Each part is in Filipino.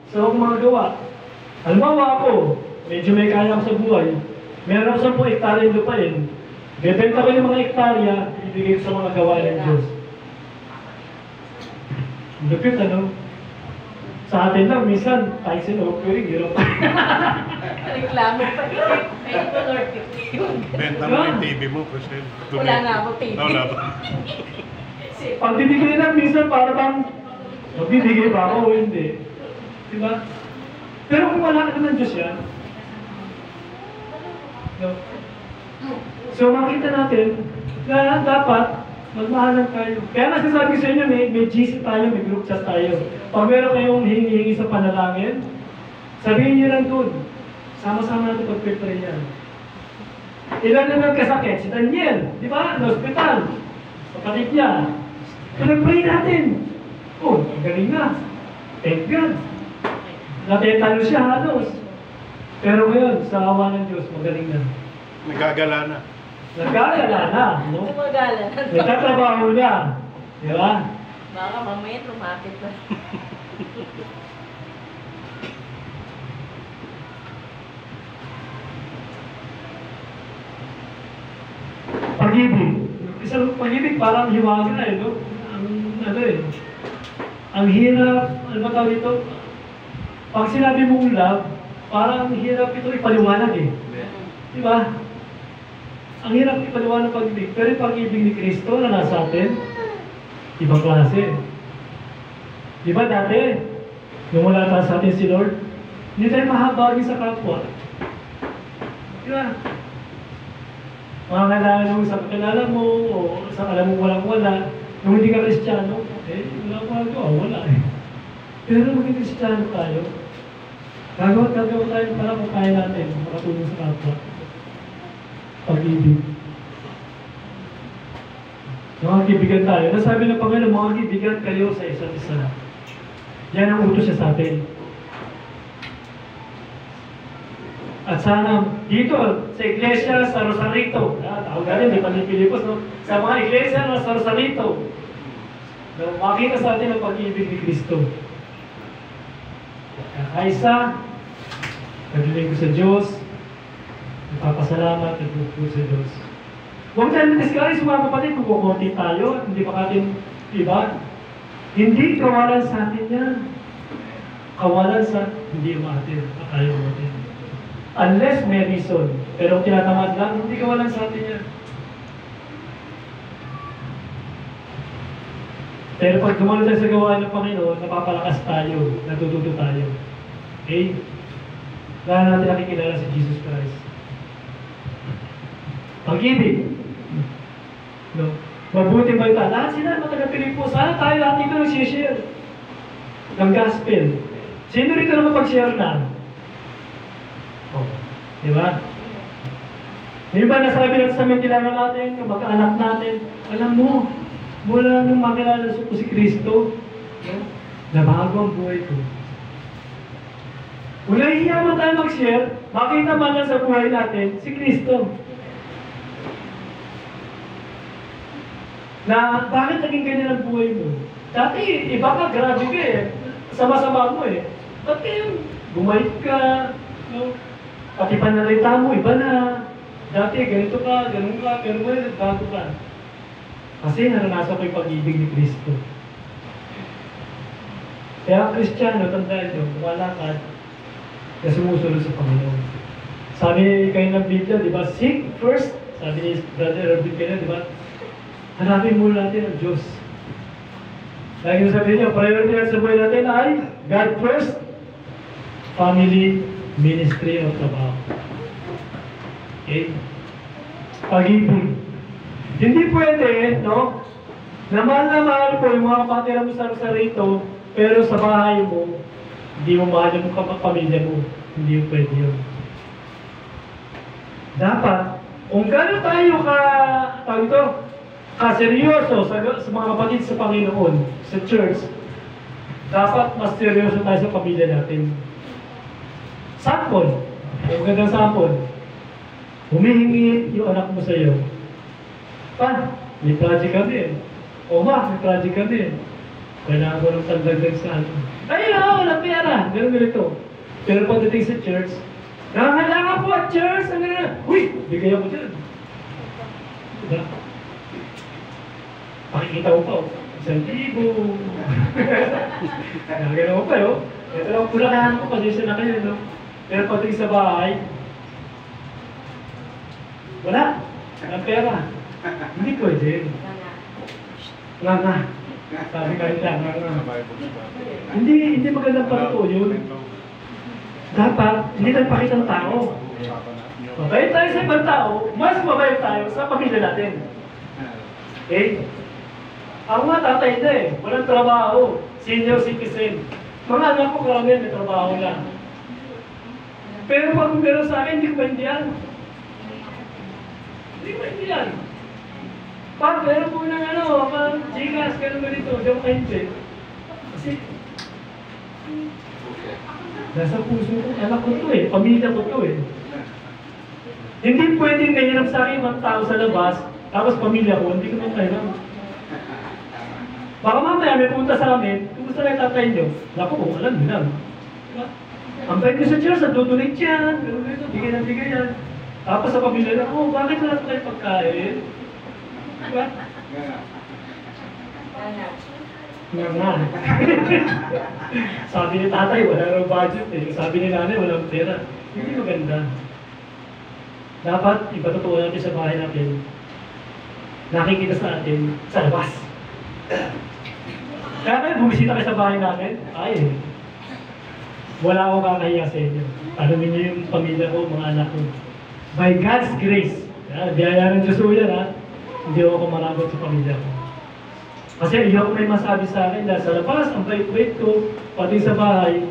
sa mga gawa. Halimbawa ako, medyo may kaya ako sa buhay. Meron ako 10 hektarya lupain. Bebenta ko yung mga hektarya, ibigay ko sa mga gawa ng Diyos. Lupit, ano? Sa atin lang, minsan, tayo sinopering, hirap. Reklamo pa yun. Pwede ko Lord 50. Benta mo yung TV mo, Christian. Wala nga ako TV. Wala ba? Pag bibigay lang, minsan para bang, magbibigay ba ako o hindi? Diba? Pero kung wala ka ng Diyos yan, no? So makita natin na dapat magmahalan tayo. Kaya nasasabi ko sa inyo, may GC tayo, may group chat tayo. Pag meron kayong hihingi sa panalangin, sabihin niyo lang doon. Sama-sama natin pag-pray yan. Ilan na nagkasakit? Si Daniel, di ba? Na-hospital. Kapatid niya. Pinag-pray natin. Oh, ang galing na. Thank God. Natetalo siya halos. Pero ngayon, sa awa ng Diyos, magaling na. Nagagala na. Nagkagala na, no? Tumagala na. Nagtatrabaho na. Di ba? Baka mamaya lumakit na. Pag-ibig. Isang pag-ibig parang hiwaga na, no? Ang hirap, ano ba tawag ito? Pag sinabi mong love, parang hirap ito ipaliwanag eh. Di ba? Ang hirap ipaliwanag pag-ibig. Pero yung pag-ibig ni Kristo na nasa atin, ibang klase. Di ba dati, nung wala tayo sa atin si Lord, hindi tayo mahabagin sa kapwa. Di ba? Mga kailangan mo sa kakilala mo, o sa alam mo walang-wala, nung hindi ka Kristiyano, wala ko, wala eh. Pero maging Kristiyano tayo, gagawa tayo para kung kaya natin, makatulong sa kapwa. Pag-ibig. Mga kaibigan tayo. Nasabi ng Panginoon, mga kaibigan kayo sa isa't isa. Yan ang utos siya sa atin. At sana dito, sa iglesia sa Rosarito, tawag natin, may Pilipos, no? Sa mga iglesia na sa Rosarito, makita sa atin ang pag-ibig ni Kristo. Kakaisa, nagliling ko sa Diyos, nagpapasalamat, nagpupul sa Diyos. Huwag tayo na-discourage mga kapatid kung kukunti tayo at hindi pa natin iba. Hindi kawalan sa atin yan. Kawalan sa hindi umatin at ayaw umatin. Unless may reason. Pero kung tinatamad lang, hindi kawalan sa atin yan. Pero pag gumawa tayo sa gawain ng Panginoon, napapalakas tayo, natututo tayo. Okay? Kaya natin nakikilala si Jesus Christ. Pag-ibig. No? Mabuti ba ito? Lahat sila mataga-Pilipos. Sana tayo lahat dito nag-share ng gospel. Sino rito na mapag-share na? Oh, di ba? Di ba nasabi natin sa mentilano natin, yung mag-anak natin, alam mo, mula nung makilala ko si Kristo, no? Nabago ang buhay ko. Kung nahihiya mo tayo mag-share, makita man lang sa buhay natin si Kristo. Na bakit naging ganyan ang buhay mo? Dati, iba ka, grabe ka eh. Sama-sama mo eh. Ba't kayo, bumait ka, no? Pati panalita mo, iba na. Dati, ganito ka, ganun ka, pero ngayon, nagbago ka. Kasi naranasan ko yung pag-ibig ni Kristo. Kaya ang Kristiyano, tandaan nyo, lumalakad na sumusunod sa Panginoon. Sabi kayo ng Biblia, di ba? Seek first, sabi ni Brother Robin kayo, di ba? Hanapin muna natin ang Diyos. Lagi yung sabihin niyo, priority natin sa buhay natin ay God first, family, ministry, o trabaho. Okay? Pag-ibig. Hindi pwede, no? Na mahal po yung mga kapatira mo sa Rosarito, pero sa bahay mo, hindi mo mahal yung pamilya mo. Hindi yung pwede yun. Dapat, kung gano'n tayo seryoso sa mga kapatid sa Panginoon, sa church, dapat mas seryoso tayo sa pamilya natin. Sample. Yung magandang sample. Humihingi yung anak mo sa iyo. Pa, may project kami. O ma, may project kami. Kailangan ko ng tandagdag sa ano. Ayun na, walang pera. Ganun ganito. Pero pagdating sa church, nangangailangan po at church. Ano na? Uy, bigay ako dyan. Diba? Pakikita ko pa, 1,000. Nagano ko pa, oh. Ito lang pulakahan ko, pasensya na kayo, no? Pero pagdating sa bahay, wala. Walang pera. Hindi pwede. Nga. Sabi ka nila, nga. Hindi magandang pagtuo yun. Dapat, hindi tayo pakita ng tao. Mabait tayo sa ibang tao, mas mabait tayo sa pamilya natin. Okay? Ako nga tatay na eh, walang trabaho, senior citizen. Mga anak ko karamihan may trabaho lang. Pero pag meron sa akin, hindi ko maintindihan. Hindi ko maintindihan. Pag meron po ng parang Gcash, gano'n ganito, hindi ako kainte. Kasi, nasa puso ko, anak ko to eh, pamilya ko to eh. Hindi pwedeng nahirap sa akin mga tao sa labas, tapos pamilya ko, hindi ko nang kailangan. Baka mamaya may punta sa amin, kumusta na yung tatay nyo? Naku, alam nyo lang. Diba? Ang bait ko sa church, nagdudunate yan, gano'n ganito, bigay ng bigay yan. Tapos sa pamilya na, oh, bakit wala tayo pagkain? Diba? Nga. Sabi ni tatay, wala raw budget eh. Sabi ni nanay, walang pera. Hindi maganda. Dapat, ipatutuwa natin sa bahay natin. Nakikita sa atin sa labas. Kaya kayo, bumisita kayo sa bahay natin, ay, wala akong kakahiya sa inyo. Tanungin niyo yung pamilya ko, mga anak ko. By God's grace, biyaya ng Diyos yan ha, hindi ako maragot sa pamilya ko. Kasi iyo may masabi sa akin dahil sa labas, ang bait-bait ko, pati sa bahay,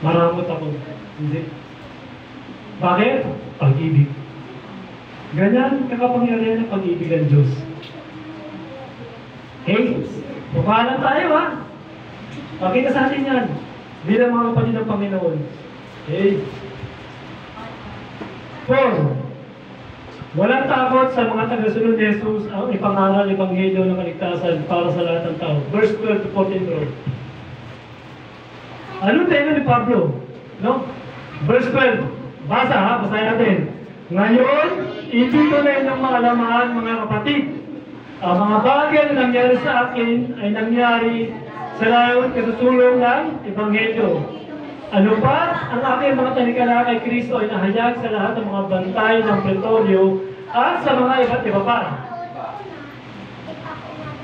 maramot ako. Hindi. Bakit? Pag-ibig. Ganyan kakapangyarihan ng pag-ibig ng Diyos. Okay? Pupalan tayo ha. Pakita sa atin yan. Bilang mga kapatid ng Panginoon. Okay? 4. Walang takot sa mga tagasunod ni Jesus ang ipangaral, ebanghelyo ng kaligtasan para sa lahat ng tao. Verse 12 to 14 bro. Ano tayo ni Pablo? No? Verse 12. Basa ha, basahin natin. Ngayon, hindi ko na inyong makalamaan mga kapatid. Ang mga bagay na nangyari sa akin ay nangyari sa layon kasusulong ng ebanghelyo. Ano pa? Ang aking mga tanikala kay Kristo ay nahayag sa lahat ng mga bantay ng Pretorio at sa mga iba't iba pa.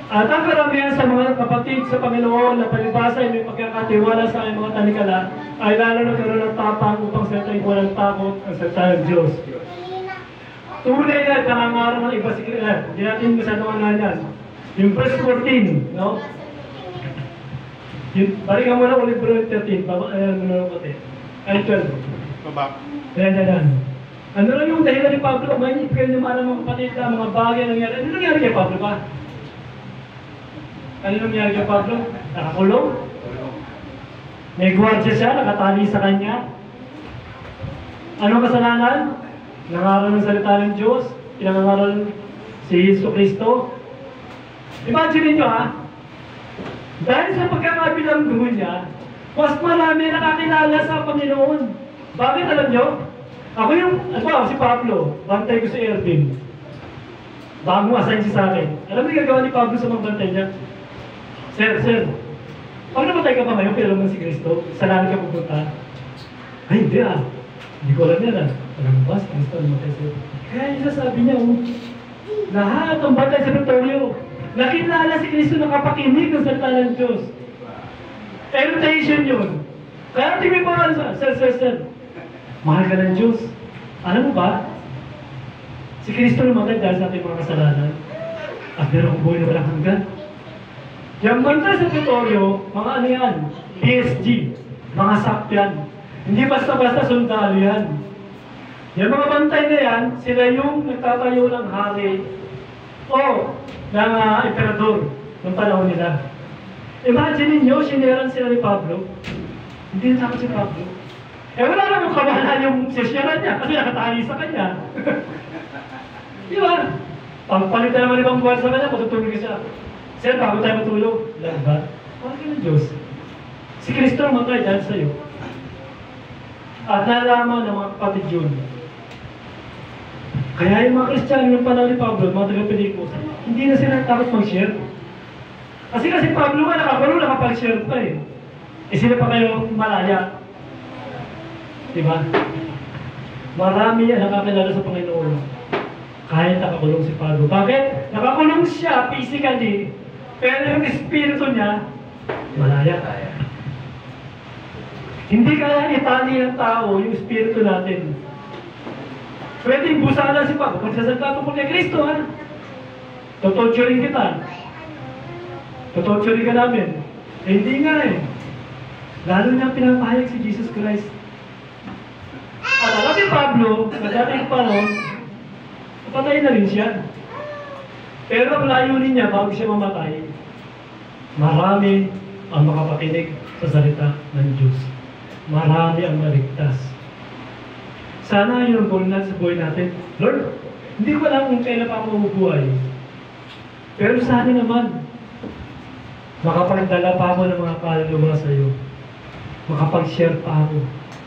At ang karamihan sa mga kapatid sa Panginoon na palibasa ay may pagkakatiwala sa aking mga tanikala ay lalo nagkaroon ng tapang upang sa ito'y walang takot ang salita ng Diyos. Tunay na pangangarap ng iba si Kristo. Hindi natin masyadong angalan. Yung verse 14, no? Balikan mo na ulit bro 13, ay 12. Baba. Yan. Ano lang yung dahilan ni Pablo? May ipigil naman ang mga kapatid na mga bagay nangyari. Ano nangyari kay Pablo ba? Ano nangyari kay Pablo? Nakakulong? May gwardiya siya, nakatali sa kanya. Anong kasalanan? Nangaral ng salita ng Diyos, pinangaral si Jesucristo. Imagine niyo ha, dahil sa pagkakabilanggo niya, mas marami nakakilala sa Panginoon. Bakit alam niyo? Ako yung, si Pablo, bantay ko si Ervin. Bago assign siya sa akin. Alam niyo gagawa ni Pablo sa mga bantay niya? Sir, pag namatay ka pa ngayon, pero naman si Kristo, sa langit ka pupunta. Ay, hindi ah. Hindi ko alam yan ah. Alam mo ba, si Kristo namatay sa'yo. Kaya yung sasabi niya, lahat ang bantay sa Pretorio, nakilala si Kristo nakapakinig ng salita ng Diyos. Invitation yun. Kaya tingin mo nga, sir, mahal ka ng Diyos. Alam mo ba, si Kristo namatay dahil sa ating mga kasalanan. At meron kong buhay na walang hanggan. Yung bantay sa Pretorio, mga ano yan, PSG, mga sakyan. Hindi basta-basta sundalo yan. Yung mga bantay na yan, sila yung nagtatayo ng hari o ng emperador ng panahon nila. Imagine ninyo, sineran sila ni Pablo. Hindi na takot si Pablo. Wala namang kabahan yung sesyonan niya kasi nakatali sa kanya. Di ba? Pagpalitan naman ibang buwan sa kanya, matutulog siya. Sir, bago tayo matulog. Lang ba? Bakit ka ng Diyos? Si Kristo namatay dahil sa'yo. At nalaman ng mga kapatid yun. Kaya yung mga Kristiyano ng panahon ni Pablo, mga taga-Pilipos, hindi na sila takot mag-share. Kasi Pablo nga nakapag-share pa eh. Eh sila pa kayo malaya. Diba? Marami yan nakakilala sa Panginoon. Kahit nakakulong si Pablo. Bakit? Nakakulong siya physically, pero yung espiritu niya, malaya. Hindi kaya itali ng tao yung espiritu natin. Pwedeng busala si Pablo. Kung sasalita tungkol kay Kristo, ha? Totorturing kita. Totorturing ka namin. Eh, hindi nga eh. Lalo niya pinapahayag si Jesus Christ. At alam ni Pablo, na dating panahon, napatay na rin siya. Pero ang layunin niya bago siya mamatay, marami ang makapakinig sa salita ng Diyos. Marami ang maligtas. Sana yun ang goal natin sa buhay natin. Lord, hindi ko alam kung kailan pa ako mabubuhay. Pero sana naman, makapagdala pa ako ng mga kaluluwa sa iyo. Makapag-share pa ako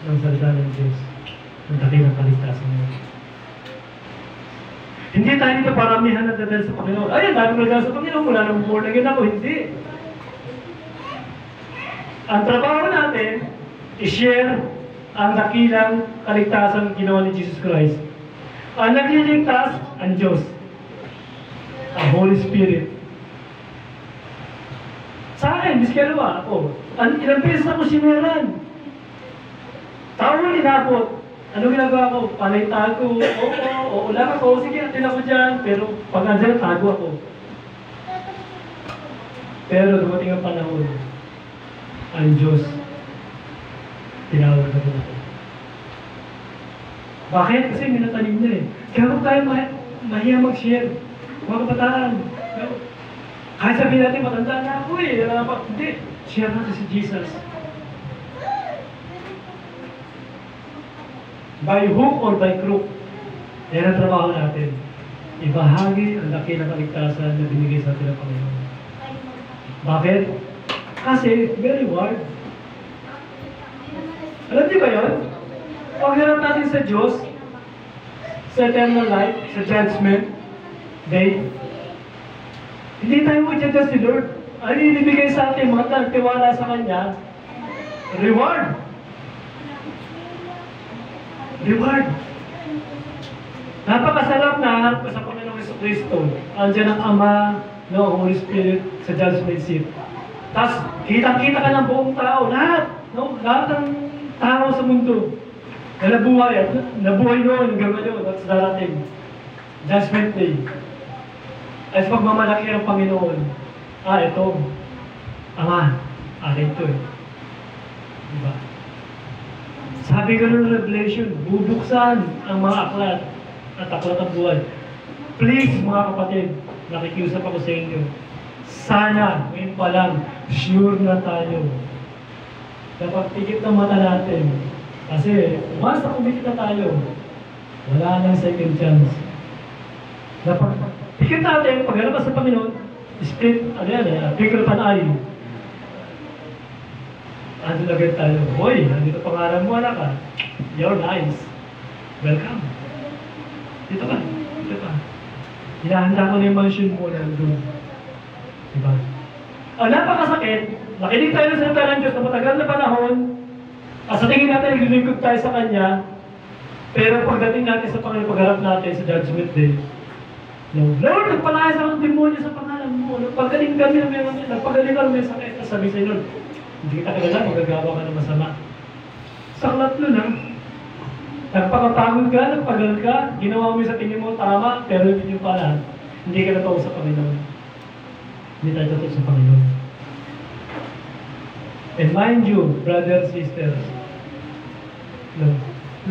ng salita ng Diyos. Ng dakilang kaligtasan mo. Hindi tayo dito paramihan na dadal sa Panginoon. Ay, ang dami dadal sa Panginoon. Wala nang born again ako. Hindi. Ang trabaho natin, i-share ang dakilang kaligtasan ginawa ni Jesus Christ. Ang nagliligtas, ang Diyos. Ang Holy Spirit. Sa akin, miskalawa ako. Ilang beses ako sineran. Taon inabot. Ano ginagawa ko? Panay tago. Oo, lang ako. Sige, atin ako dyan. Pero pag andyan, tago ako. Pero dumating ang panahon, ang Diyos, tinawag na ako. Bakit? Kasi minatanim niya eh. Kaya kung tayo mahiya mag-share, mga kabataan, kahit sabihin natin, matanda na ako eh. Hindi. Share natin si Jesus. By hook or by crook, yan ang trabaho natin. Ibahagi ang dakilang kaligtasan na binigay sa atin ng Panginoon. Bakit? Kasi, very reward. Alam niyo ba yun? Pagharap natin sa Diyos, sa eternal life, sa judgment day, hindi tayo mag-judge si Lord. Ano yung ibigay sa atin, mga nagtiwala sa Kanya? Reward. Reward. Napakasarap na harap ka sa Panginoong Jesucristo. Andiyan ang Ama, no, Holy Spirit sa judgment seat. Tapos, kita-kita ka ng buong tao. Lahat. No? Lahat ng tao sa mundo. Na nabuhay noon hanggang ngayon. That's darating. Judgment Day. At pagmamalaki ng Panginoon. Ito. Ama. Ito eh. Diba? Sabi ko ng Revelation, bubuksan ang mga aklat at aklat ng buhay. Please, mga kapatid, nakikiusap ako sa inyo. Sana, ngayon pa lang, sure na tayo. Dapat tikip ng mata natin. Kasi, once na kumikita tayo, wala nang second chance. Dapat, tikip natin, paglalabas sa Panginoon, split, figure of an eye. Ando na agad tayo. Hoy, nandito pangalan mo, anak ka. You're nice. Welcome. Dito ka. Dito ka. Hinahanda ko na yung mansion mo na doon. Diba? Napakasakit. Nakinig tayo sa salita ng Diyos na matagal na panahon. At sa tingin natin, naglilingkod tayo sa Kanya. Pero pagdating natin sa Panginoon, pagharap natin sa Judgment Day, no, Lord, nagpalayas ako ng demonyo sa pangalan mo. Nagpagaling kami ng sakit. Sabi sa Lord, hindi kita kilala, magagawa ka ng masama. Saklat nun ha. Nagpakapagod ka, nagpagal ka, ginawa mo sa tingin mo tama, pero hindi nyo pala, hindi ka natawag sa Panginoon. Hindi tayo tatawag sa Panginoon. And mind you, brothers, sisters, no,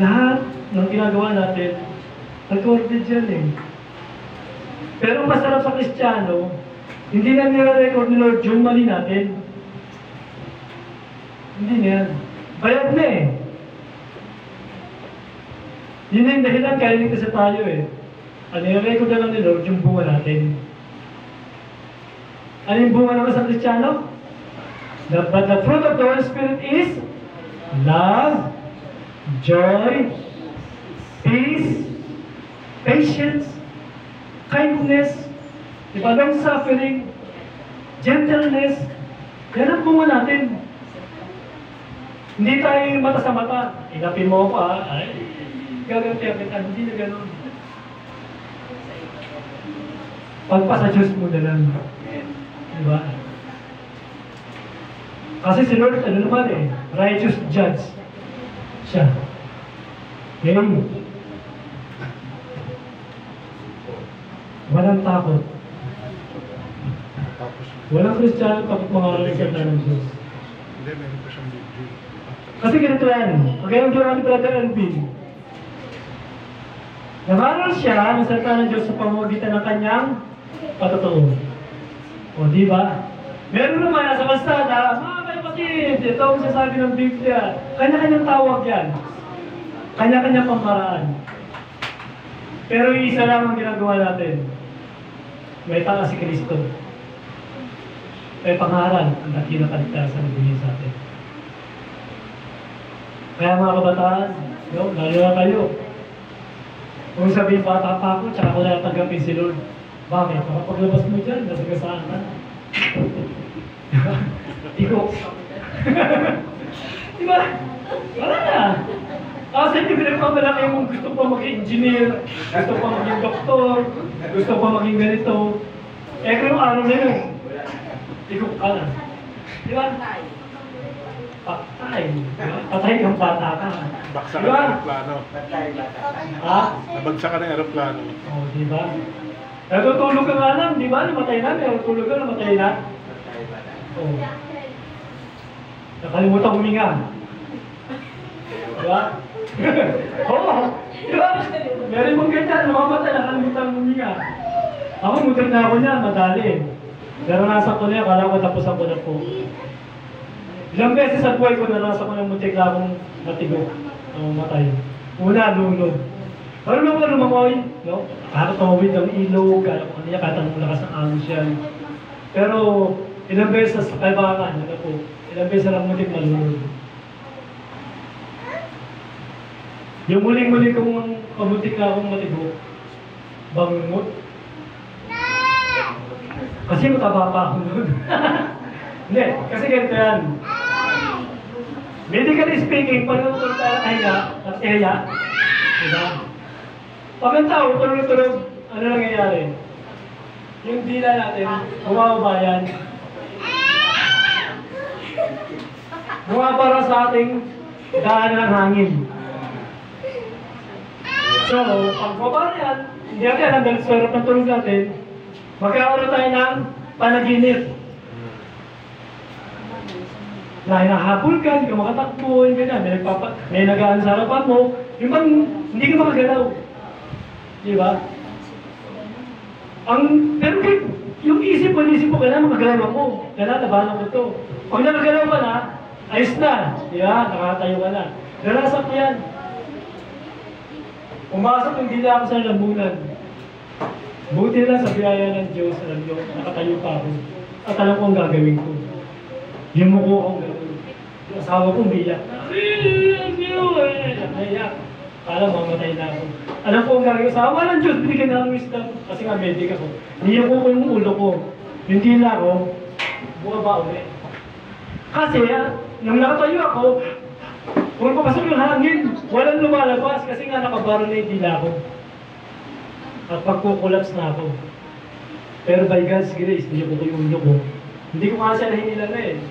lahat ng ginagawa natin, recorded yan eh. Pero masarap sa Kristiyano, hindi na nire-record ni Lord yung mali natin. Hindi na yan. Bayad na eh. Yun na yung dahilan kaya ligtas sa tayo eh. Ano yung record na lang ni Lord yung bunga natin. Ano yung bunga naman sa Kristiyano? But the fruit of the Holy Spirit is love, joy, peace, patience, kindness, long-suffering, gentleness. Yan ang bunga natin. Hindi tayo mata sa mata. Inapin mo ako ay gaganti kita. Hindi na gano'n. Pagpa sa Diyos mo na lang. Diba? Kasi si Lord, ano naman righteous judge. Siya. Okay? Walang takot. Tapos, Walang Kristiyano takot mga salita ng Diyos. hindi, meron pa siyang video. Kasi ganito yan. Kaya ang ginawa ni Brother Alvin, namaral siya ng salita ng Diyos sa pamamagitan ng kanyang patotoo. O, di ba? Meron naman nasa kalsada, mga kapatid, ito ang sasabi ng Biblia. Kanya-kanyang tawag yan. Kanya-kanyang pamparaan. Pero yung isa lang ang ginagawa natin. May tanga si Kristo. May pangaral ang dakilang kaligtasan na binigay sa atin. Kaya mga kabataan, lalo na kayo. Kung sabihin bata pa ako, tsaka ko na tanggapin si Lord. Bakit? Paglabas mo dyan, nasagasaan ka. Iko. Diba? Wala na. Kasi hindi pinagpamalaki yung gusto pa mag-engineer, gusto pa maging doktor, gusto pa maging ganito. Eh kung yung araw na yun, iko ka na. Diba? Patay. Diba? Patay kang bata ka. Baksa ka Diba? ng aeroplano. Ha? Nabagsak ka ng aeroplano. Oo, diba? Natutulog ka nga lang, di ba? Namatay na, natutulog ka, namatay na. Oo. Nakalimutan huminga. Diba? Oo. Diba? Meron mong ganyan, namamatay, nakalimutan huminga. Ako, mutin na ako niya, madali. Pero nasa ko niya, kala ko tapusan ko na po. Ilang beses sa buhay ko, narasa ko ng mutik na akong matigo. Matay. Una, lunod. Pero naman ka lumangoy, no? Kahit tumawid ng ilog, ano niya, kahit ang lakas ng agos yan. Pero, ilang beses sa kaibangan, ano po, ilang beses lang mutik malunod. Yung muling-muling kong pamutik na akong matigo, bangungot. Kasi mataba pa ako nun. Hindi, kasi ganito yan. Medically speaking, pag natulog tayo kahiga, at kaya, diba? Pag ang tao, tulog-tulog, ano nangyayari? Yung dila natin, bumababa yan. Bumabara sa ating daan ng hangin. So, pag bumabara yan, hindi natin alam dahil sarap ng tulog natin, magkakaroon tayo ng panaginip. Na hinahabol ka, hindi ka makatakbo, ganyan, may nagaan sa harapan mo, yung bang hindi ka makagalaw. Diba? Pero yung isip mo, kailangan makagalaw ako. Kailangan nabahan ko to. Pag nakagalaw ka na, ayos na. Diba? Nakatayo ka na. Narasak ko yan. Pumasok yung dila ako sa lambunan. Buti lang sa biyaya ng Diyos, alam nyo, nakatayo pa ako. At alam ko ang gagawin ko. Yung muko akong gagawin. Yung asawa ko umiyak. Naiyak. Alam, mamatay na ako. Alam ko ang gagawin. Sa awa ng Diyos, binigyan na ng wisdom. Kasi nga, medic ako. Niyoko ko yung ulo ko. Yung dila ko, bumaba ulit. Kasi, nung nakatayo ako, kung papasok yung hangin, walang lumalabas kasi nga nakabaro na yung dila ko. At pagkukulaps na ako. Pero by God's grace, niyoko ko yung ulo ko. Hindi ko nga siya nahinilan na eh.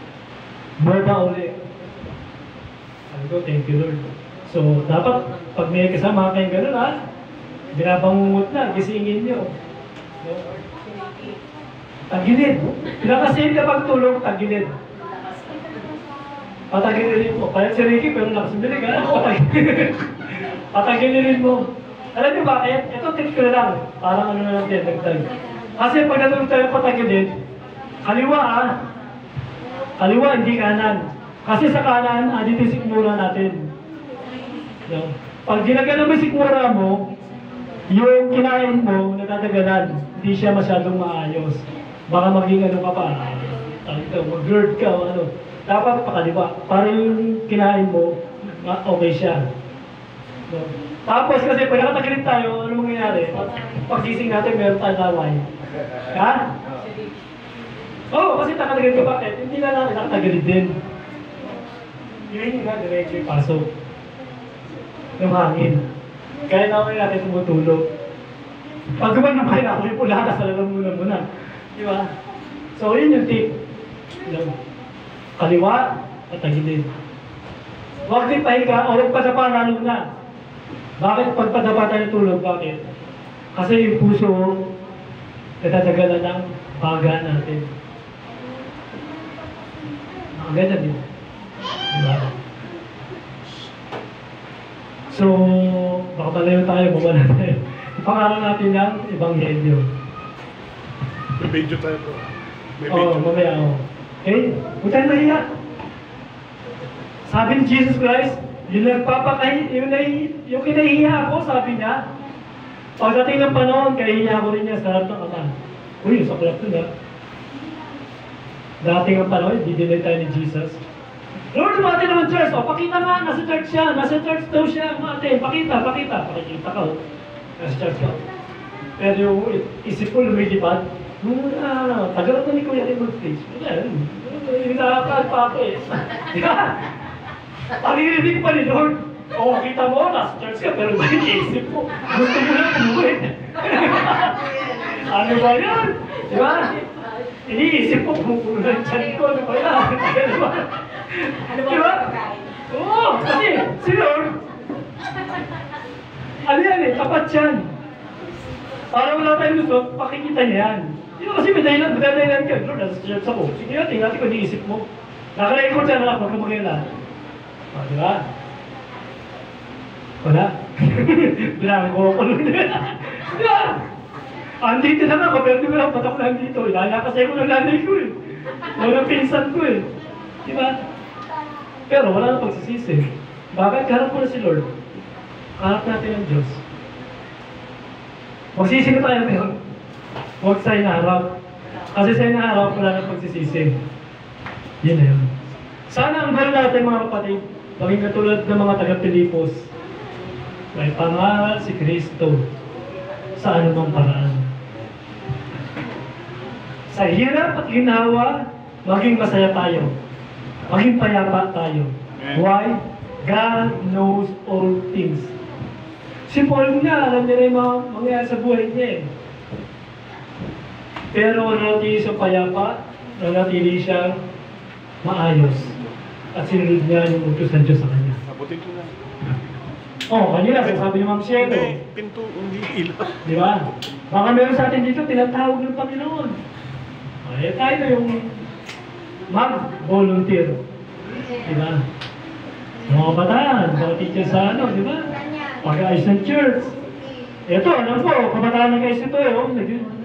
Bumaba ulit. Sabi ko, thank you Lord. So, dapat, pag may kasama kayong gano'n ha, binabangungot na, gisingin nyo. No? Tagilid. Pinakasin ka pagtulog, tagilid. Patagilidin mo. Kaya si Ricky, pero nakasibilig ha, patagilidin mo. Alam niyo bakit? Ito tip ko na lang. Parang ano na lang din, nagtag. Kasi pag natulog tayo patagilid, kaliwa ha, kaliwa, hindi kanan. Kasi sa kanan, dito yung sikmura natin. No? Pag ginagana mo yung sikmura mo, yung kinain mo, nadadagalan. Hindi siya masyadong maayos. Baka maging ano ka pa. Ito, mag-gird ka o ano. Dapat pakaliwa. Para yung kinain mo, okay siya. No? Tapos kasi pag nakatagilit tayo, ano mangyayari? Pag-gising natin, meron tayong laway. Ha? Oo, kasi nakatagilit ka. Bakit? Hindi na natin nakatagilit din. Yun nga, diretso yung pasok. Ng hangin. Kaya naman natin tumutulog. Pag gumawa kayo na, may pula ka sa muna. Di ba? So, yun yung tip. Kaliwa at tagilid. Huwag din pahinga o huwag padapa lalo na. Bakit pag padapa tayo tulog? Bakit? Kasi yung puso natadagalan ng baga natin. Ganyan din. Diba? So, baka malayo tayo, mawala tayo. Ipangalan natin yung Ebanghelyo. May video tayo bro. May Oo, video. mamaya ako. Okay? Huwag tayo mahiya. Sabi ni Jesus Christ, yung kinahiya ako, sabi niya, pagdating ng panahon, kahiya ko rin niya sa harap ng Ama. Uy, saklap to na. Dating ang panahon, didinay tayo ni Jesus. Lord, umate naman church. O, pakita nga, nasa church siya. Nasa church daw siya. Umate, pakita. Pakikita ka. Nasa church ka. Pero yung isip ko lumilipad, tagal na ni Kuya rin mag-preach. Hindi nakakal pa ako eh. Pagirinig pa ni Lord. O, kita mo, nasa church ka, pero ba isip mo? Gusto mo lang umuwi. Ano ba yan? Di ba? Iniisip ko kung kulang tiyan ko. Ano ba yan? Ano ba? Diba? Oo, kasi si Lord, ano yan eh, tapat yan. Para wala tayong gusto, pakikita niya yan. Di ba kasi may dahilan ka, Lord, nasa church ako. Sige natin, natin kung iniisip mo. Nakarecord siya na, magkamagila. O, di ba? Wala. Blanco ako nun. Di ba? Andito na nga, kaperte ko lang, patak lang dito. Ilalakasay ko ng nanay ko eh. Walang pinsan ko eh. Di ba? Pero wala nang pagsisisi. Bakit? Harap mo na si Lord. Harap natin ang Diyos. Magsisi na tayo ngayon. Huwag sa'yo naharap. Kasi sa'yo naharap, wala nang pagsisisi. Yun na yun. Sana ang gano'n natin mga kapatid, maging katulad ng mga taga-Pilipos. May pangaral si Kristo sa anumang paraan. Sa hirap at ginawa, maging masaya tayo. Maging payapa tayo. Why? God knows all things. Si Paul nga, alam niya na yung mga mangyayari sa buhay niya eh. Pero nanatili siya payapa, nanatili siya maayos. At sinunod niya yung utos ng Diyos sa kanya. Abutin ko na. Kanina, sabi ni Ma'am Shelo. Hindi, pinto, hindi ilaw. Di ba? Baka meron sa atin dito, tinatawag ng Panginoon. Tayo na yung mag-volunteer. Di ba? Mga kabataan, mga teacher sa ano, di ba? Pag-ayos ng church. Ito, alam po, kabataan ng guys ito eh.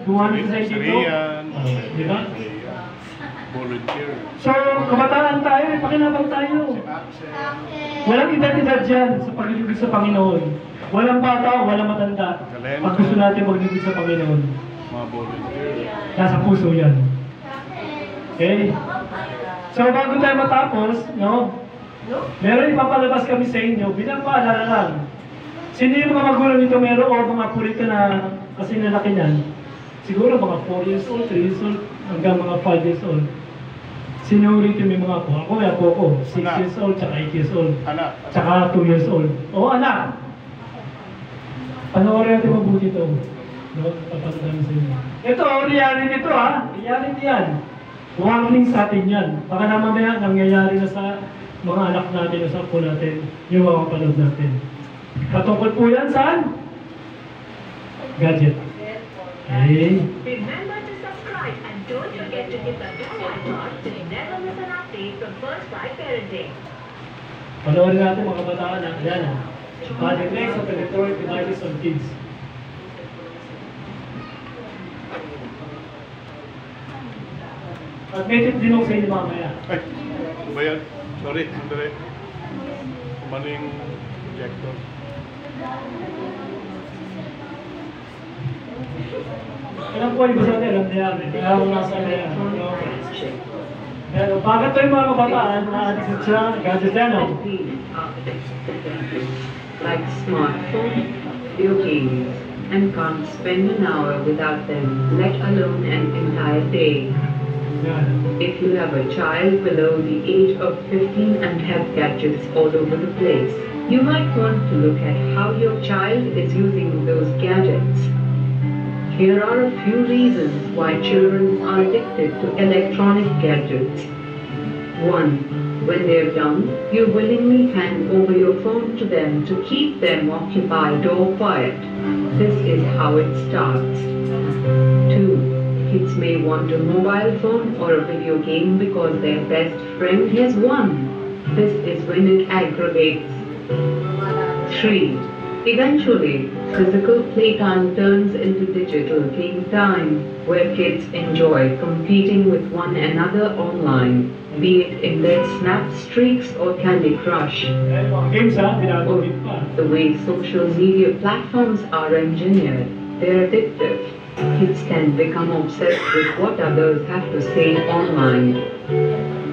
Gumawa nito sa dito. Di ba? Volunteer. So, kabataan tayo, pakinabang tayo. Walang edad-edad dyan sa paglilingkod sa Panginoon. Walang bata, walang matanda. Pag gusto natin maglilingkod sa Panginoon, Mga volunteer. nasa puso yan. Okay? So, bago tayo matapos, no? Meron ipapalabas kami sa inyo, bilang paalala lang. Sino yung mga magulang nito meron o mga purito na kasi nalaki niyan? Siguro mga 4 years old, 3 years old, hanggang mga 5 years old. Sino rito may mga apo? Ako may apo ko, 6 years old, tsaka 8 years old. Anak. Tsaka 2 years old. Oo, anak! Panoorin natin mabuti ito. No? Papanood namin sa inyo. Ito, reality ito ha. Reality yan. Warning sa atin yan. Baka na mamaya nangyayari na sa mga anak natin o sa apo natin yung mga panood natin. Patungkol po yan saan? Gadget. Okay. Remember to subscribe and don't forget to hit the bell icon so you never miss an update from First Life Parenting. Panoorin natin mga kabataan na yan. Project Next of Electronic Devices on Kids. At may tip din ako sa inyo mamaya. Ay, ano ba yan? Sorry, sandali. Kumano yung projector? Alam ko, iba sa atin, alam niya. Kaya ako nasa niya. Pero bakit yung mga kabataan na addict sa gadget yan, no? Like smartphones, video games, and can't spend an hour without them, let alone an entire day. Yan. If you have a child below the age of 15 and have gadgets all over the place, you might want to look at how your child is using those gadgets. Here are a few reasons why children are addicted to electronic gadgets. 1. When they're young, you willingly hand over your phone to them to keep them occupied or quiet. This is how it starts. 2. Kids may want a mobile phone or a video game because their best friend has one. This is when it aggravates. 3. Eventually, physical playtime turns into digital game time, where kids enjoy competing with one another online, be it in their Snap streaks or Candy Crush. Yan, mga games ha, binagawin pa. The way social media platforms are engineered, they're addictive. Kids can become obsessed with what others have to say online.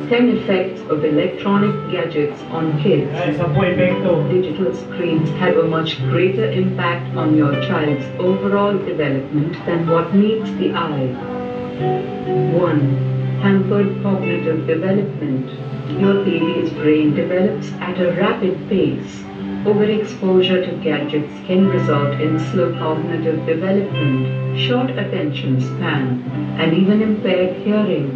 10 effects of electronic gadgets on kids. Yan, 10 epekto. Digital screens have a much greater impact on your child's overall development than what meets the eye. 1. Hampered cognitive development. Your baby's brain develops at a rapid pace. Overexposure to gadgets can result in slow cognitive development, short attention span, and even impaired hearing.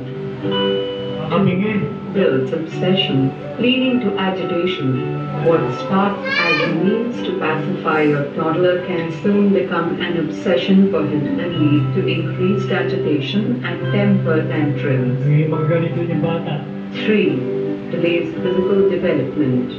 Kamingin. Builds obsession, leading to agitation. What starts as a means to pacify your toddler can soon become an obsession for him and lead to increased agitation and temper tantrums. May mga ganito yung bata. 3. Delays physical development.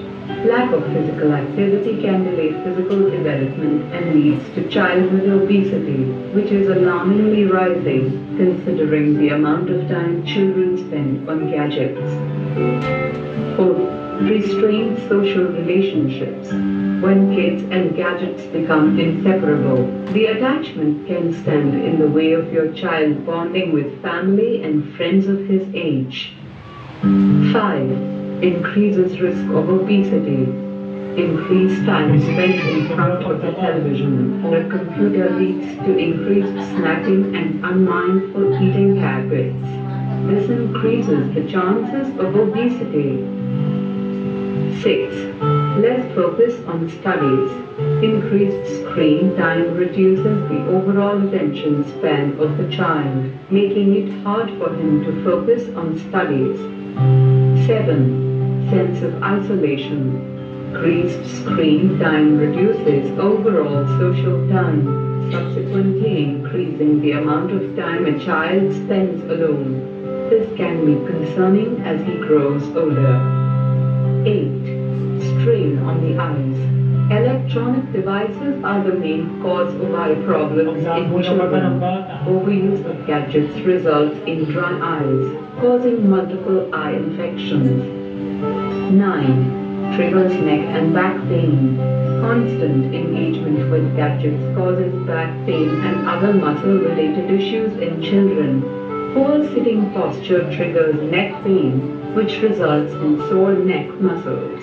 Lack of physical activity can delay physical development and leads to childhood obesity, which is alarmingly rising considering the amount of time children spend on gadgets. 4. Restrained social relationships. When kids and gadgets become inseparable, the attachment can stand in the way of your child bonding with family and friends of his age. 5. Increases risk of obesity. Increased time spent in front of the television or a computer leads to increased snacking and unmindful eating habits. This increases the chances of obesity. 6. Less focus on studies. Increased screen time reduces the overall attention span of the child, making it hard for him to focus on studies. 7. Sense of isolation. Increased screen time reduces overall social time, subsequently increasing the amount of time a child spends alone. This can be concerning as he grows older. 8. Strain on the eyes. Electronic devices are the main cause of eye problems in children. Overuse of gadgets results in dry eyes, causing multiple eye infections. 9. Triggers neck and back pain. Constant engagement with gadgets causes back pain and other muscle-related issues in children. Poor sitting posture triggers neck pain, which results in sore neck muscles.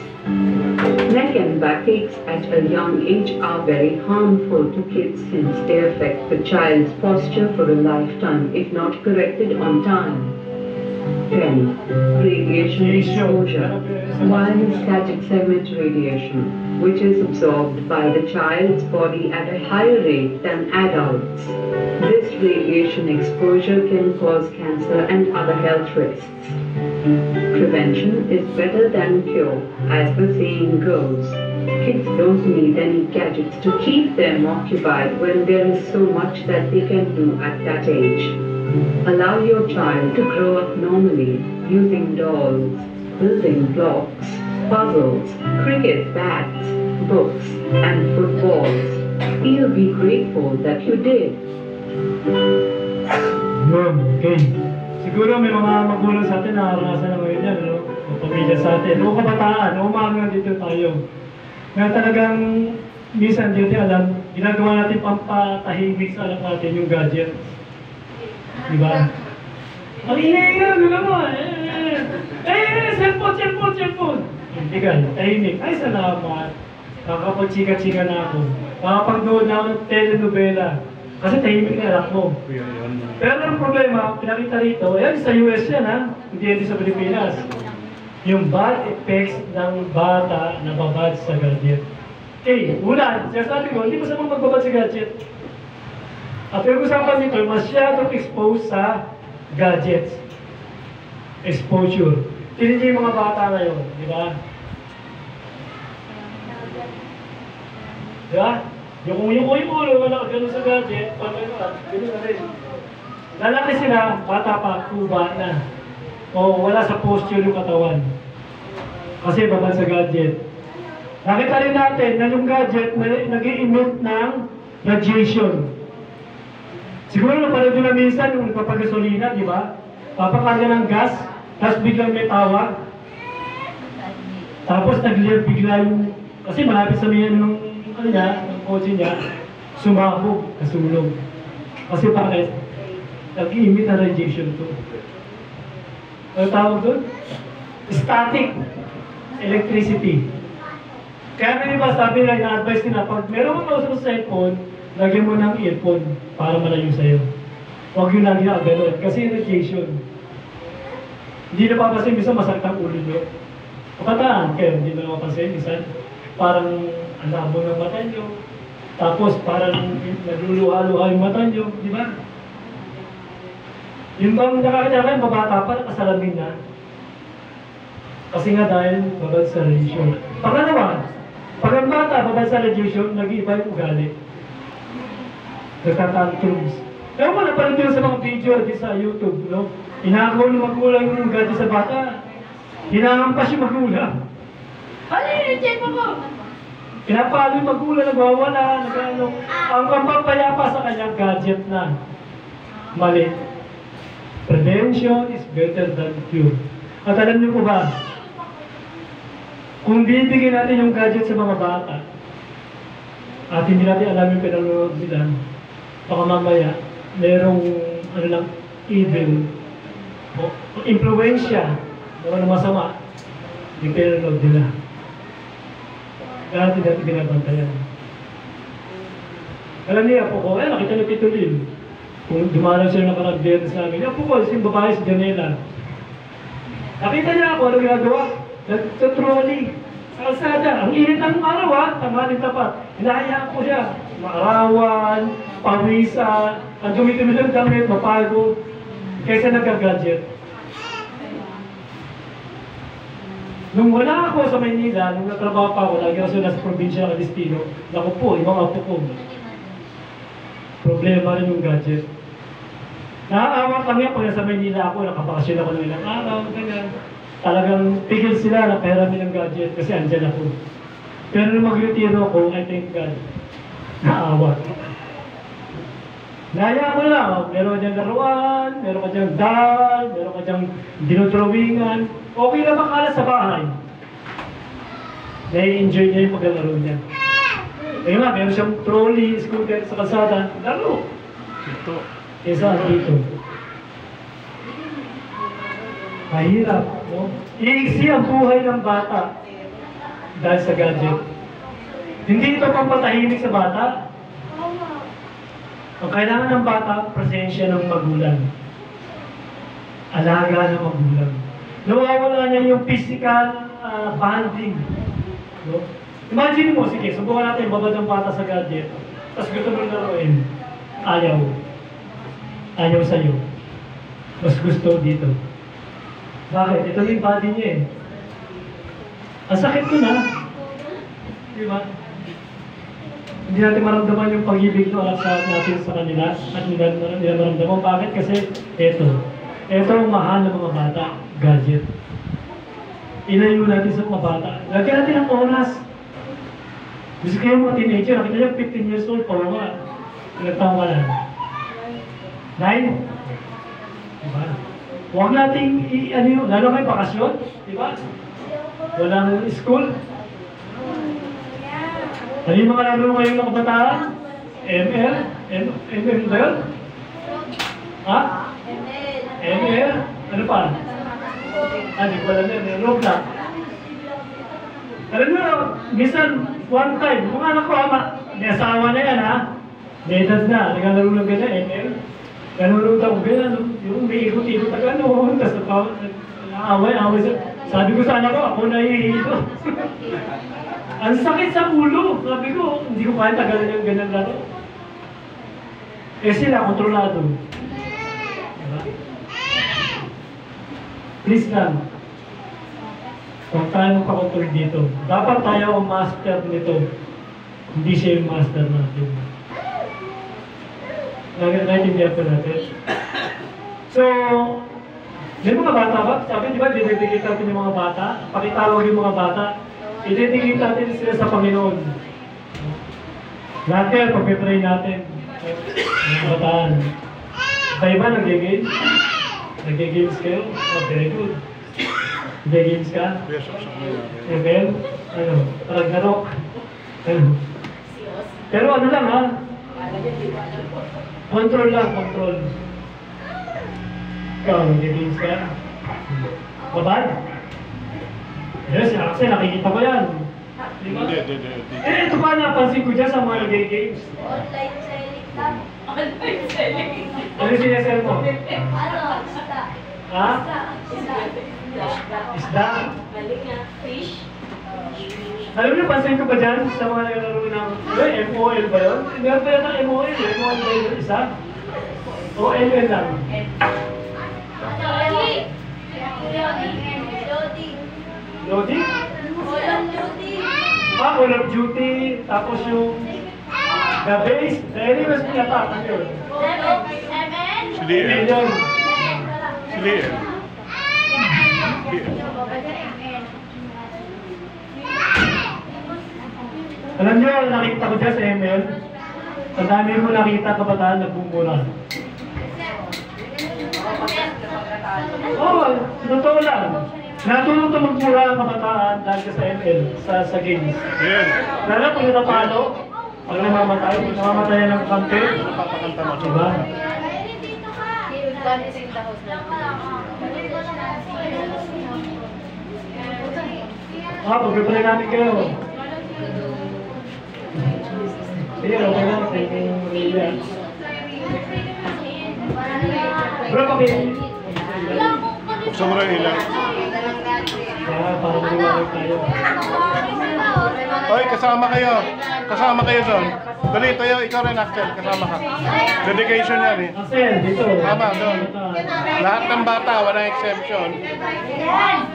Neck and backaches at a young age are very harmful to kids since they affect the child's posture for a lifetime if not corrected on time. 10. Radiation exposure. Wireless gadgets emit radiation, which is absorbed by the child's body at a higher rate than adults. This radiation exposure can cause cancer and other health risks. Prevention is better than cure, as the saying goes. Kids don't need any gadgets to keep them occupied when there is so much that they can do at that age. Allow your child to grow up normally, using dolls, building blocks, puzzles, cricket bats, books, and footballs. He'll be grateful that you did. Okay. Siguro may mga magulang sa atin na naranasan naman yun yan, no? O pamilya sa atin, o kabataan, o mga dito tayo. Kaya talagang minsan hindi alam, ginagawa natin pampatahimik sa alam natin yung gadget. Diba? Ang ingay nga, gano'n mo, Cellphone. Bigay, tahimik. Ay, salamat. Nakakapag-chika-chika na ako. Nakapag-doon na ako ng telenovela. Kasi tahimik na anak mo. Pero ang problema, pinakita rito, ayan, sa US yan ha, hindi yan sa Pilipinas. Yung bad effects ng bata na babad sa gadget. Okay, una, sinasabi ko, hindi masamang magbabad sa gadget. At yung usapan nito, masyadong exposed sa gadgets. Exposure. Tingnan niyo yung mga bata ngayon, di ba? Di ba? Yung ulo, wala ka ganun sa gadget, pag ganun na rin. Lalaki sila, bata pa, kuba na. O wala sa posture yung katawan. Kasi babad sa gadget. Nakita rin natin na yung gadget nag-i-emit ng radiation. Siguro napanood nyo na minsan yung papagasolina, di ba? Papakarga ng gas, tapos biglang may tawag. Tapos nag-live bigla yung... Kasi malapit sa mga ng kotse niya, sumabog, kasulong. Kasi bakit? Nag-i-emit na radiation to. Ano tawag doon? Static electricity. Kaya may iba sabi nila, na-advise nila, pag meron kang kausap sa cellphone, lagyan mo ng earphone para malayo sa'yo. Huwag yung lagi na gano'n, kasi radiation. Hindi na papasin, minsan masakit ang ulo nyo. Kapataan kayo, hindi na napapansin, minsan parang ang labo ng mata nyo. Tapos parang nagluluha-luha yung mata nyo, di ba? Yung bang nakakita kayo, mabata pa, nakasalamin na. Kasi nga dahil babad sa radiation. Pangalawa, pag ang bata babad sa radiation, nag-iiba yung ugali. Nagtatantrums. Kaya mo, napanood yun sa mga video di sa YouTube, no? Inakaw ng magulang yung gadget sa bata. Hinahampas yung magulang. Ano yun, check mo ko? Pinapalo yung magulang, nagwawala, nag-ano. Ang pampapayapa sa kanyang gadget na. Mali. Prevention is better than cure. At alam niyo po ba, kung bibigyan natin yung gadget sa mga bata, at hindi natin alam yung pinanood nila, baka mamaya, merong ano lang, evil, o impluensya, na masama, yung pinanood nila. Kaya natin binabantayan. Alam niya po ko, nakita niyo Pitulil. Kung dumaraw siya nakaragdero sa amin, po ko, yung babae si Janela. Nakita niya ako, ano ginagawa? Nagtutrolling sa kalsada. Ang init ng araw tanghalin tapat. Hinahayaan ko siya. Maarawan, pawisan, ang dumi-dumi ng damit, mapagod. Kaysa nagka-gadget. Nung wala ako sa Maynila, nung natrabaho pa ako, lagi ako nasa probinsya ng Destino, naku po, ibang apo ko. Problema rin yung gadget. Naaawa kami pag nasa Maynila ako, nakabakasyon ako ng ilang araw, ganyan. Talagang pigil sila na pera ng gadget kasi andyan ako. Pero nung mag-retiro ako, I thank God, naawa. Naya mo lang, meron ka diyang laruan, meron ka diyang dal, meron ka diyang dinodrawingan. Okay lang makala sa bahay. Nai-enjoy niya yung paglalaro niya. Ayun nga, meron siyang trolley, scooter sa kalsada, laro. Ito. Isa dito. Mahirap, no? Iiksi ang buhay ng bata dahil sa gadget. Hindi ito pampatahimik sa bata. Ang kailangan ng bata, presensya ng magulang. Alaga ng magulang. Nawawala niya yung physical bonding. No? Imagine mo, sige, subukan natin babad ang bata sa gadget. Tapos gusto mo laruin. Ayaw. Ayaw sa'yo. Mas gusto dito. Bakit? Ito yung body niya eh. Ang sakit ko na. Di ba? Hindi natin maramdaman yung pag-ibig na alat natin sa kanila at hindi natin maramdaman. Bakit? Kasi ito ang mahal ng mga bata, gadget. Ilayo natin sa mga bata. Lagyan natin ang oras. Gusto kayo mga teenager, nakita niyo 15 years old pa mga. Ilang taong ka na? 9? Diba? Huwag nating lalo kayo bakasyon, diba? Walang school. Ano yung mga laro ngayon ng kabataan? ML? ML ba yun? Ha? ML? Ano pa? Hindi ko alam yan, Roblox. Alam nyo, minsan, one time, mga anak ko, may asawa na yan ha. May edad na, naglalaro ng ganyan, ML. Nanonood ako ganyan, yung may ikot-ikot na gano'n, tapos away siya. Sabi ko sa anak ko, ako nahihilo. Ang sakit sa ulo. Sabi ko, hindi ko kaya tagalan yung ganyan laro. Eh sila, kontrolado. Diba? Please lang. Kung tayo magpakontrol dito, dapat tayo ang master nito. Hindi siya yung master natin. Naintindihan po natin. So, may mga bata ba? Sabi, di ba, didedicate natin yung mga bata? Pakitawag yung mga bata. I-dedicate natin sila sa Panginoon. Lahat kayo, pag-pray natin. Mga bataan. Kayo ba, nag-games? Nag-games kayo? Oh, very good. Nag-games ka? Yes, sa kanila. ML? Ano? Parang garok? Ano? Pero ano lang ha? Control lang, control. Ikaw, nag-games ka? Babad? Yes, actually, nakikita ko yan. Di ba? Hindi. Eh, ito pa napansin ko dyan sa mga games. Online selling lang. Online selling. Ano yung sinasell mo? Ano? Isda. Ha? Isda. Isda? Mali nga. Fish. Alam niyo, pansin ko pa dyan sa mga naglalaro ng MOL ba yun? Meron pa yata MOL, MOL ba yun isa? O ML lang? Lodi. Lodi. Lodi? Walang Lodi. Call of Duty, tapos yung The Base, the Enemies mo yata, ano yun? MN. Si Liel. Yun. Si Liel. Alam niyo, nakita ko dyan sa ML, sa dami mo nakita kabataan nagbumura. Oo, totoo lang. Natulong ito magmura ang kabataan dahil sa ML, sa games. Liel. Lalo kung natapalo, pag namamatay ng kante, Napapakanta mo. diba? Pag-prepare namin kayo. Sige, okay lang. Thank you, Maria. Bro, Gusto mo rin ilan? para maniwala tayo. Hoy, kasama kayo. Kasama kayo doon. Dali, tayo, ikaw rin, Axel. Kasama ka. Dedication yan eh. Axel, dito. Tama, doon. Lahat ng bata, walang exemption.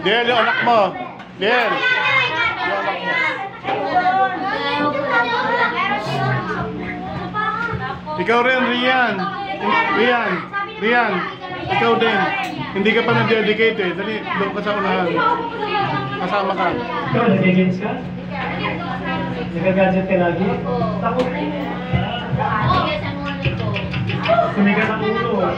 Liel, yung anak mo. Liel. Yung anak mo. Ikaw rin, Rian. Rian. Ikaw din. Hindi ka pa na-dedicate eh. Dali, doon ka sa unahan. Kasama ka. Ikaw, nag-games ka? Nag-gadget ka lagi? Takot. Sumigat ang ulo.